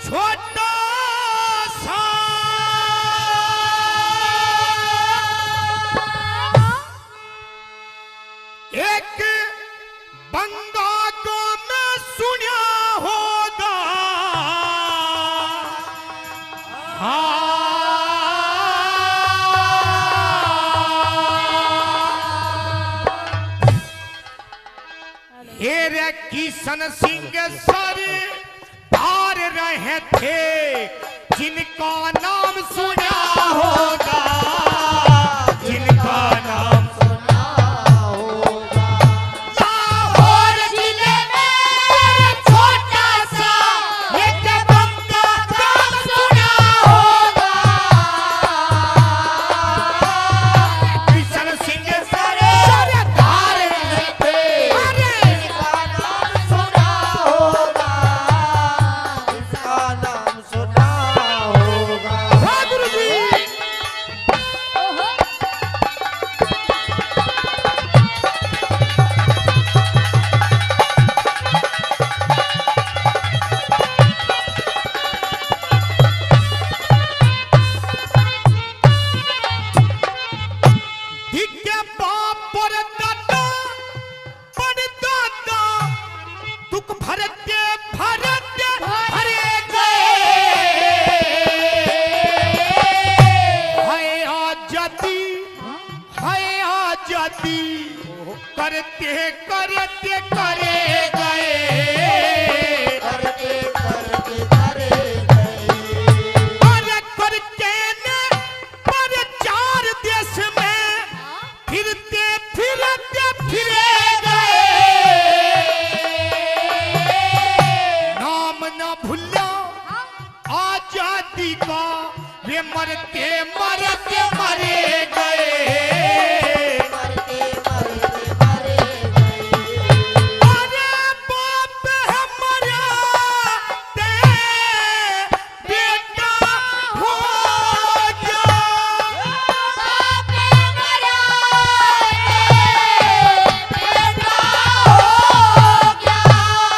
छोटा सा एक बंगा को मैं सुना होगा। हेरे किशन सिंह सर तार रहे थे जिनका नाम सुना होगा, जिनका नाम सुना होगा। लाहौर जिले में छोटा सा एक बंगा नाम सुना होगा। किशन सिंह सर तार रहे थे जिनका नाम सुना होगा, जिनका नाम सुना होगा। हाँ गुरु जी। दिखे बाप और दादा पर दादा दुख भरते भरते भरे गए। हाय आजादी, हाय आजादी करते करते करे गए, करते करते करे गए। अरे करते ने पर चार देश में फिरते फिरते फिरे गए। नाम न भूला आजादी का वे मरते मरते मरे गए, मरते मरते मरे गए। अरे बाप है मरा ते बेटा हो जा। बाप है मरा ते बेटा हो गया।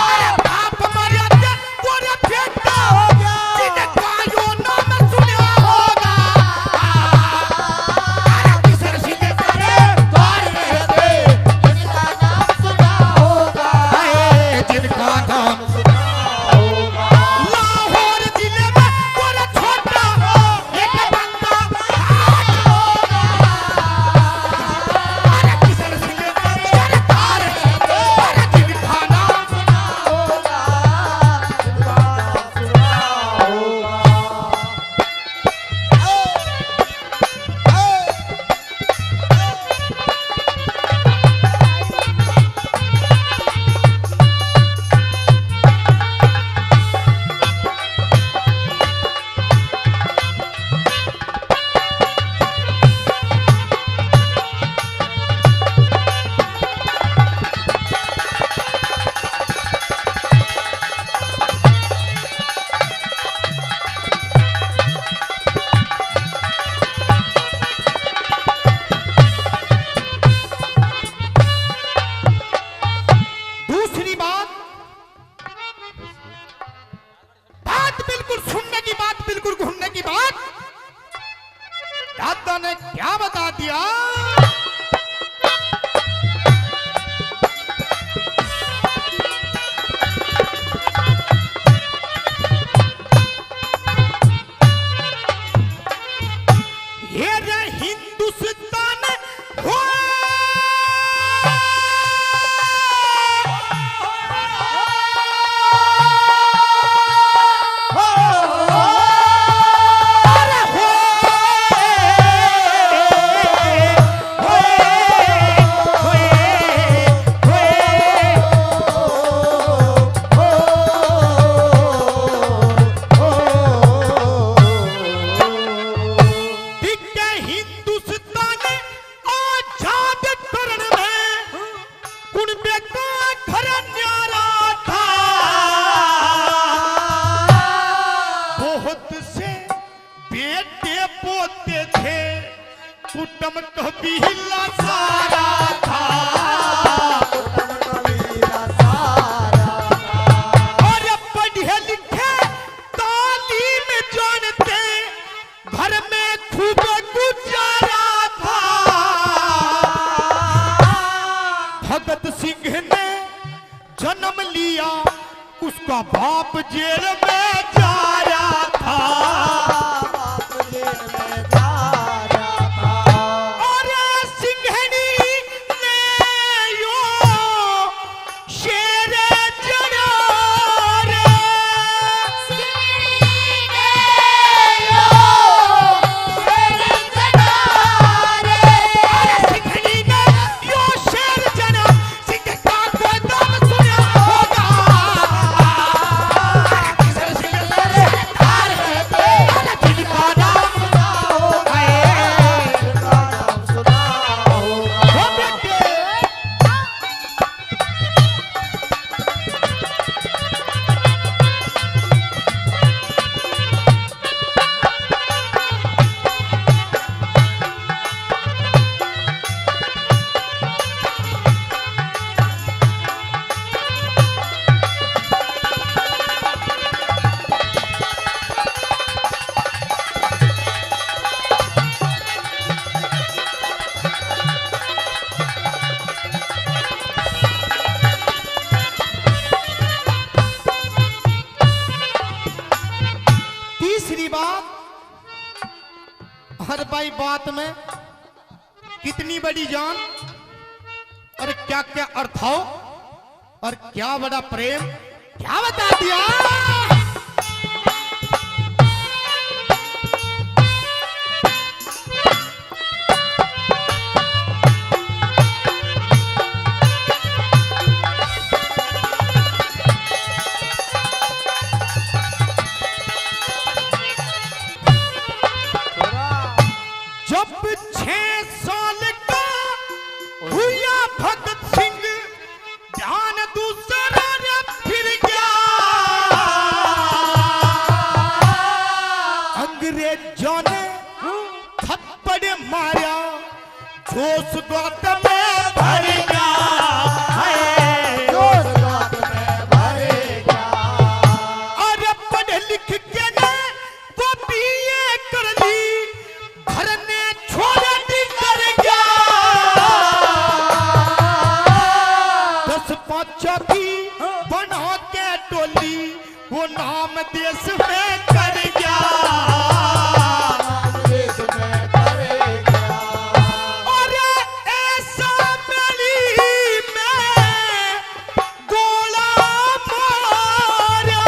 अरे बाप मरा ते पूरा बेटा हो गया, जिनका यो नाम सुना होगा। अरे किशन सिंह सर तार रहे थे जिनका नाम सुना होगा, जिनका नाम सुना होगा। लाहौर जिले में पूरा छोटा एक बंगा होगा। अरे किशन सिंह सर तार रहे थे जिनका नाम सुना होगा, जिनका नाम सुना होगा। दूसरी बात बिल्कुल सुनने की बात, बिल्कुल घूमने की बात। दादा ने क्या बता दिया? ये रे हिंदुस्तान हो अरे हो दिखे हिंदुस्तान आजाद करण में कुनबे का घर न्यारा था। बहुत से बेटे पोते थे, कुटुंब कबीला सारा था, कुटुंब कबीला सारा था। और पढ़े लिखे तो जन्म लिया उसका बाप जेल में जा रहा था, बाप जेल में जा रहा था। और सिंघनी ने यो शेर जड़ा रे, सिंघनी ने यो शेर जड़ा रे, सिंघनी ने यो शेर जड़ा, सिंह का कोई नाम सुना होगा, जिनका नाम सुना होगा, जिनका नाम सुना होगा। हो बेटे। तीसरी बात, हर भाई बात में कितनी बड़ी जान और क्या क्या अर्थ हो और क्या बड़ा प्रेम, क्या बता दिया। जब 6 साल का हुआ भगत सिंह, ध्यान दूसरा ने फिर गया, अंग्रेजों ने थप्पड़ मारा, जोश गोद में भर गया, जोश गोद में भर गया। और पढ़ लिख के ने वो बीए कर ली, घर ने छोड़ दी कर गया, 10 पाँचों की बना के टोली, वो नाम देश में कर गया, देश में कर गया। और ऐसा मेली में गोला मारा,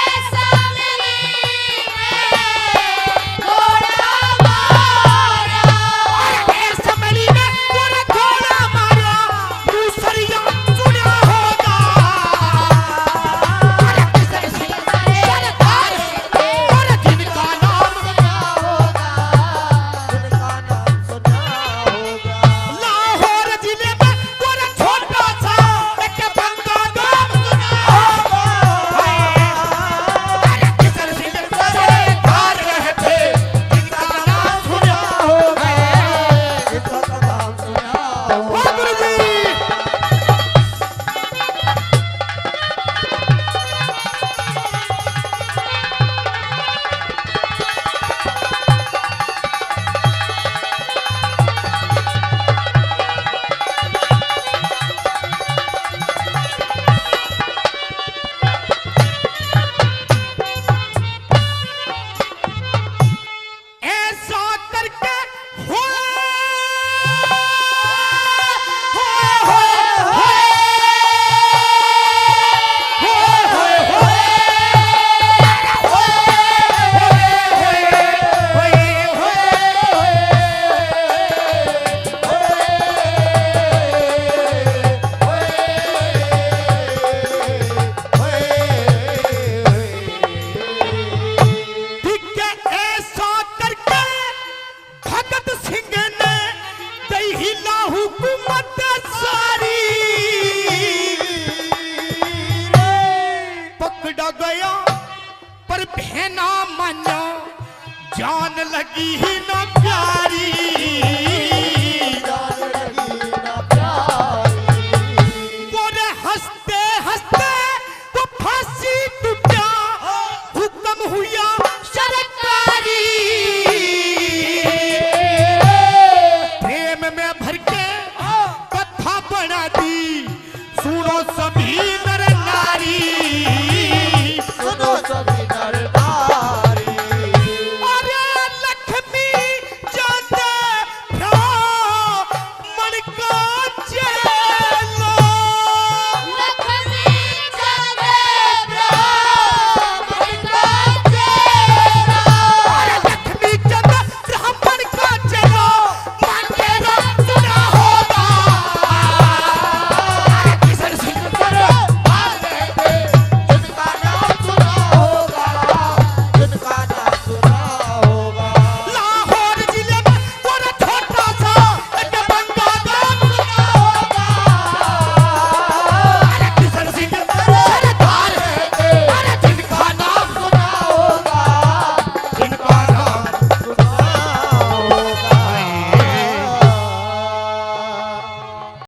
ऐसा मेली में गोला मारा, ऐसा मेली में पूरा गोला मारा, दूसरिया सुना होगा, सरदार और जिनका नाम सुना होगा, जिनका नाम सुना होगा। लाहौर जिले में पूरा छोटा सा एक बंदा नाम सुना होगा, सरदार रहते जिनका नाम सुना होगा। जिनका नाम सुना होगा। वाह गुरुजी। ऐसा करके ठीक है, ऐसा करके भगत सिंह ने दहिला हुकूमत सारी, पकड़ा गया पर बहना माना, जान लगी ही ना प्यारी,